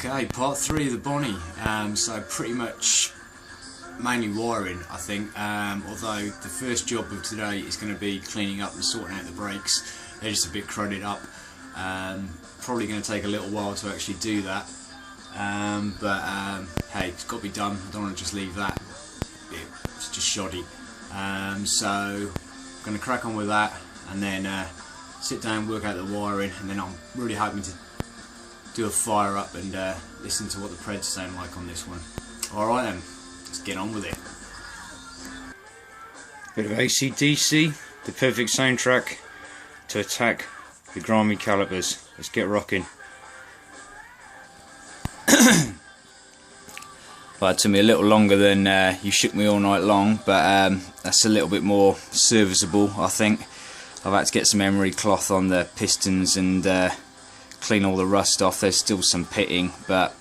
Okay, part 3 of the Bonnie. So pretty much mainly wiring, I think, although the first job of today is going to be cleaning up and sorting out the brakes. They're just a bit crudded up. Probably going to take a little while to actually do that, but hey, it's got to be done. I don't want to just leave that. It's just shoddy. So I'm going to crack on with that and then sit down, work out the wiring, and then I'm really hoping to do a fire up and listen to what the Preds sound like on this one. Alright then, let's get on with it. Bit of AC/DC, the perfect soundtrack to attack the grimy calipers. Let's get rocking. Well, it took me a little longer than you shook me all night long, but that's a little bit more serviceable, I think. I've had to get some emery cloth on the pistons and clean all the rust off. There's still some pitting, but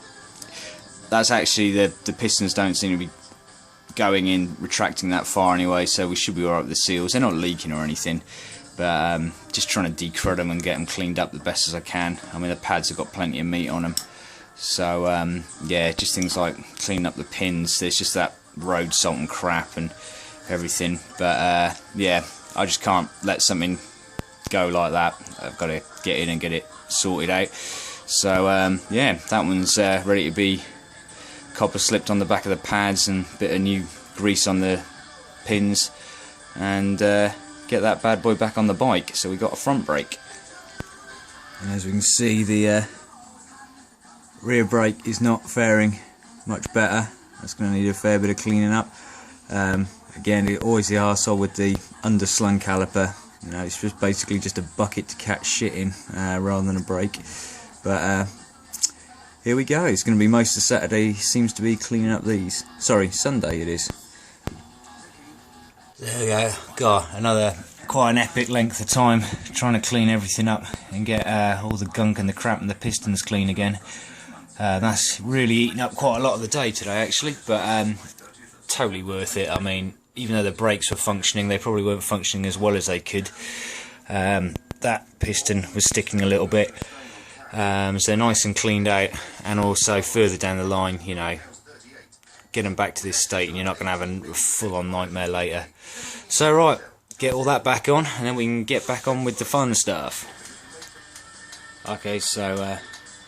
that's actually the pistons don't seem to be going in, retracting that far anyway, so we should be alright with the seals. They're not leaking or anything, but just trying to decrud them and get them cleaned up the best as I can. I mean, the pads have got plenty of meat on them, so yeah, just things like cleaning up the pins. There's just that road salt and crap and everything, but yeah, I just can't let something go like that. I've got to get in and get it sorted out. So yeah, that one's ready to be copper slipped on the back of the pads and a bit of new grease on the pins, and get that bad boy back on the bike. So we got a front brake, and as we can see, the rear brake is not faring much better. That's going to need a fair bit of cleaning up. Again, always the arsehole with the underslung caliper. You know, it's just basically just a bucket to catch shit in rather than a brake. But here we go. It's going to be most of Saturday. Seems to be cleaning up these. Sorry, Sunday it is. There we go. God, another quite an epic length of time trying to clean everything up and get all the gunk and the crap and the pistons clean again. That's really eaten up quite a lot of the day today, actually, but totally worth it. I mean, even though the brakes were functioning, they probably weren't functioning as well as they could. That piston was sticking a little bit, so they're nice and cleaned out, and also further down the line, you know, get them back to this state and you're not going to have a full-on nightmare later. So right, get all that back on and then we can get back on with the fun stuff. Okay, so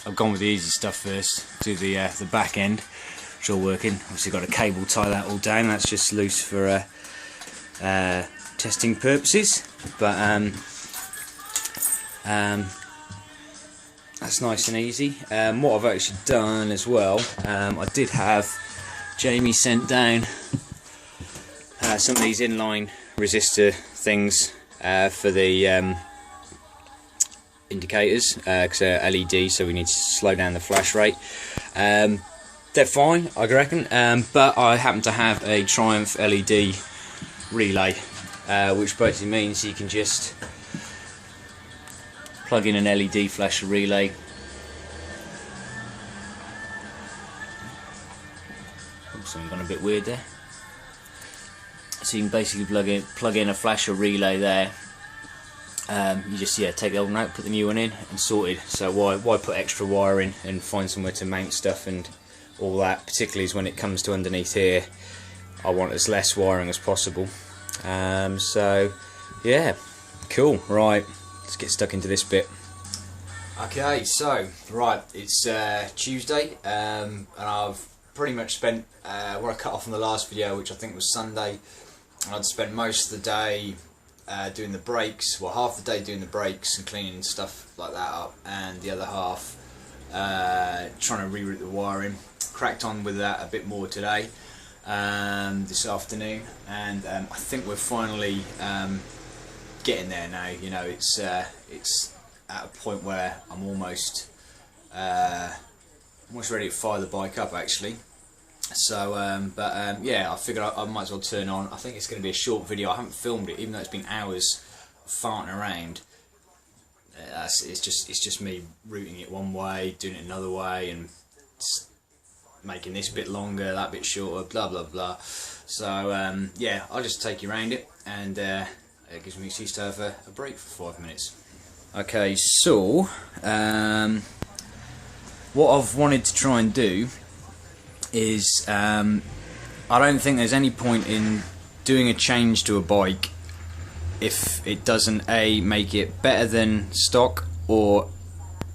I've gone with the easy stuff first. Do the back end, which all working. Obviously got a cable tie that all down. That's just loose for testing purposes, but that's nice and easy. What I've actually done as well, I did have Jamie sent down some of these inline resistor things for the indicators, because they're LED, so we need to slow down the flash rate. They're fine, I reckon, but I happen to have a Triumph LED relay, which basically means you can just plug in an LED flash relay. Oops, something gone a bit weird there. So you can basically plug in a flasher relay there. You just take the old one out, put the new one in, and sorted. So why put extra wire in and find somewhere to mount stuff and all that? Particularly as when it comes to underneath here, I want as less wiring as possible. So yeah, cool. Right, let's get stuck into this bit. Okay, so right, it's Tuesday, and I've pretty much spent where I cut off from the last video, which I think was Sunday. And I'd spent most of the day doing the brakes, well, half the day doing the brakes and cleaning stuff like that up, and the other half trying to reroute the wiring. Cracked on with that a bit more today, this afternoon, and I think we're finally getting there now. You know, it's at a point where I'm almost ready to fire the bike up, actually. So yeah, I figured I might as well turn on. I think it's going to be a short video. I haven't filmed it, even though it's been hours farting around. It's just me routing it one way, doing it another way, and making this bit longer, that bit shorter, blah blah blah. So yeah, I'll just take you around it, and it gives me an excuse to have a break for 5 minutes. Okay, so what I've wanted to try and do is, I don't think there's any point in doing a change to a bike if it doesn't make it better than stock or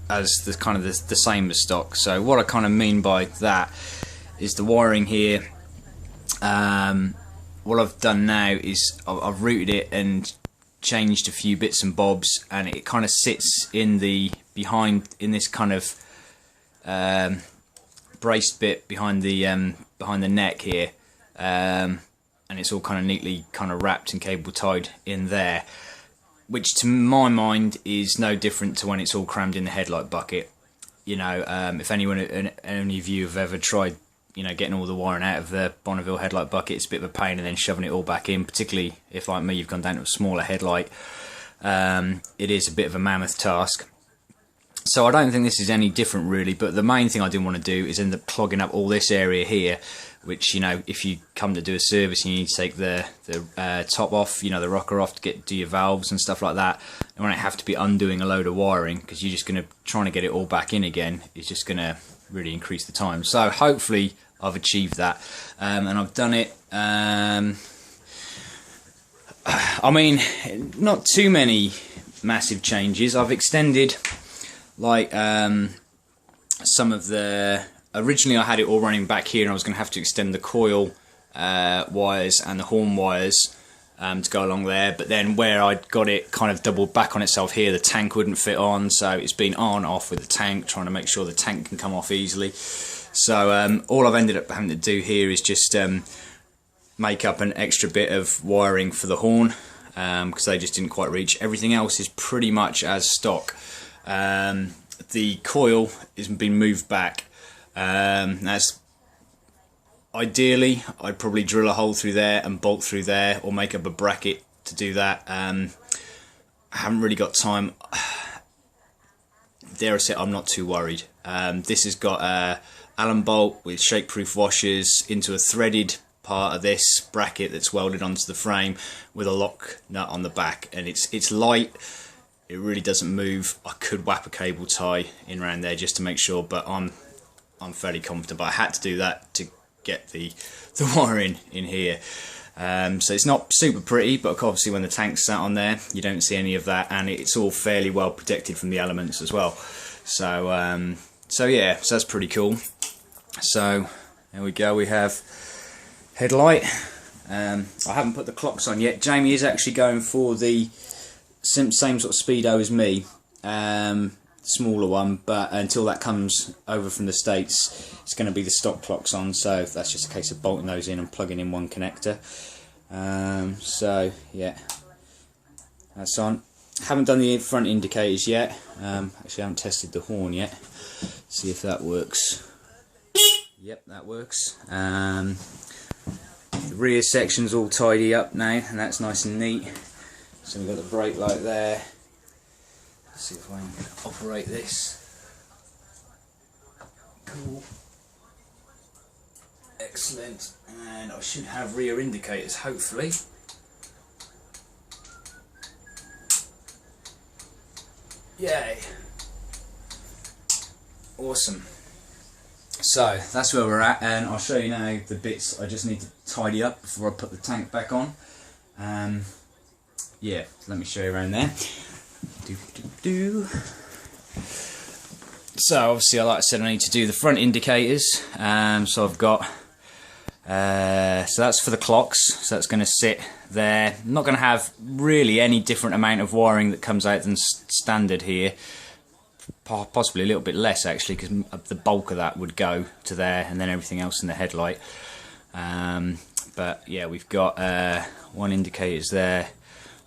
as the kind of the same as stock. So what I kind of mean by that is the wiring here. What I've done now is I've routed it and changed a few bits and bobs, and it kind of sits in the in this kind of braced bit behind the neck here, and it's all kind of neatly kind of wrapped and cable tied in there, which to my mind is no different to when it's all crammed in the headlight bucket. You know, if any of you have ever tried, you know, getting all the wiring out of the Bonneville headlight bucket, it's a bit of a pain, and then shoving it all back in, particularly if, like me, you've gone down to a smaller headlight. It is a bit of a mammoth task. So I don't think this is any different really, but the main thing I didn't want to do is end up clogging up all this area here, which, you know, if you come to do a service and you need to take the top off, you know, the rocker off to do your valves and stuff like that, and when I have to be undoing a load of wiring, because you're just going to, trying to get it all back in again, is just going to really increase the time. So hopefully I've achieved that, and I've done it. I mean, not too many massive changes. I've extended, like, some of the... Originally I had it all running back here, and I was going to have to extend the coil wires and the horn wires to go along there, but then where I'd got it kind of doubled back on itself here, the tank wouldn't fit on, so it's been on off with the tank, trying to make sure the tank can come off easily. So all I've ended up having to do here is just make up an extra bit of wiring for the horn, because they just didn't quite reach. Everything else is pretty much as stock. The coil has been moved back. That's ideally, I'd probably drill a hole through there and bolt through there, or make up a bracket to do that. I haven't really got time. Dare I say, I'm not too worried. This has got a Allen bolt with shake-proof washers into a threaded part of this bracket that's welded onto the frame with a lock nut on the back, and it's light. It really doesn't move. I could whap a cable tie in around there just to make sure, but I'm fairly confident. But I had to do that to get the wiring in here. So it's not super pretty, but obviously when the tank's sat on there, you don't see any of that, and it's all fairly well protected from the elements as well. So so yeah, so that's pretty cool. So there we go. We have headlight. I haven't put the clocks on yet. Jamie is actually going for the same sort of speedo as me, smaller one, but until that comes over from the States, it's going to be the stock clocks on, so that's just a case of bolting those in and plugging in one connector. So yeah, that's on. Haven't done the front indicators yet. Actually I haven't tested the horn yet. See if that works. Yep, that works. The rear section's all tidy up now, and that's nice and neat. So we've got the brake light there. Let's see if I can operate this. Cool. Excellent. And I should have rear indicators, hopefully. Yay. Awesome. So that's where we're at, and I'll show you now the bits I just need to tidy up before I put the tank back on. Yeah, let me show you around there. So obviously, like I said, I need to do the front indicators. So I've got, so that's for the clocks. So that's going to sit there. I'm not going to have really any different amount of wiring that comes out than standard here. Possibly a little bit less actually, because the bulk of that would go to there, and then everything else in the headlight. But yeah, we've got one indicator's there,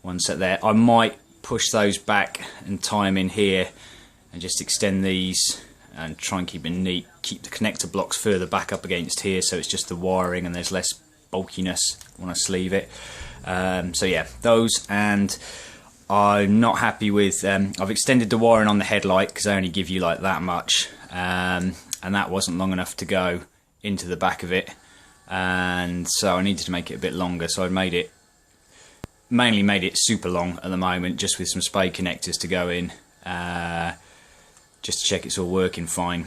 one set there. I might push those back and tie them in here, and just extend these and try and keep it neat. Keep the connector blocks further back up against here, so it's just the wiring and there's less bulkiness when I sleeve it. So yeah, those, and I'm not happy with, I've extended the wiring on the headlight because they only give you like that much, and that wasn't long enough to go into the back of it, and so I needed to make it a bit longer, so I mainly made it super long at the moment, just with some spade connectors to go in, just to check it's all working fine,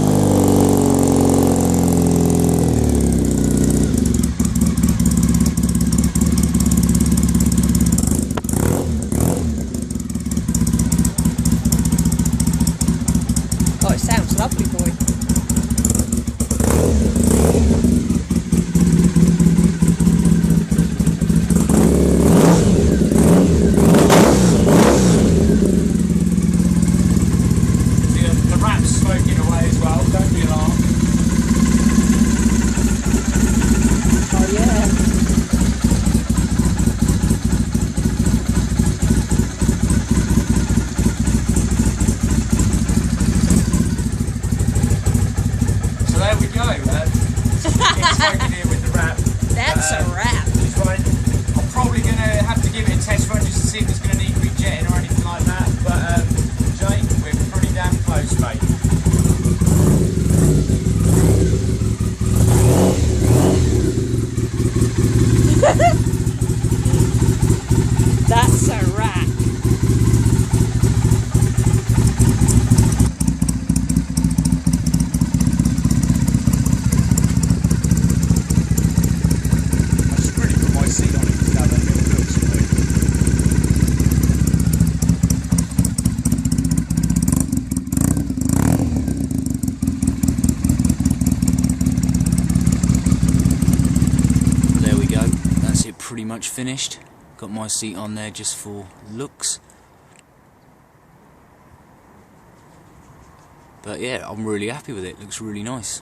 spoken here with the wrap. That's a wrap. It's fine. I'm probably going to have to give it a test run just to see if it's going to need rejetting or anything like that. But Jay, we're pretty damn close, mate. That's a wrap. Pretty much finished. Got my seat on there just for looks, but yeah, I'm really happy with it. Looks really nice.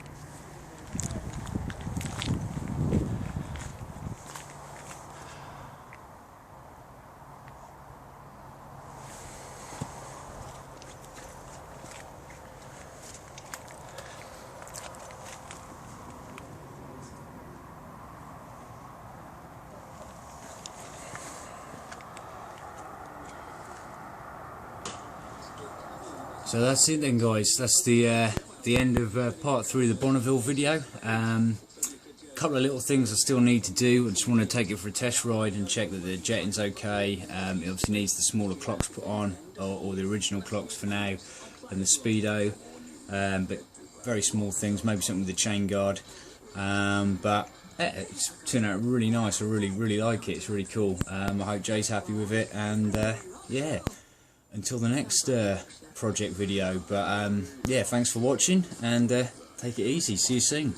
So that's it then, guys. That's the end of part 3 of the Bonneville video. Couple of little things I still need to do. I just want to take it for a test ride and check that the jetting's okay. It obviously needs the smaller clocks put on, or the original clocks for now, and the speedo. But very small things, maybe something with the chain guard. But yeah, it's turned out really nice. I really like it. It's really cool. I hope Jay's happy with it, and yeah, until the next project video. But yeah, thanks for watching, and take it easy. See you soon.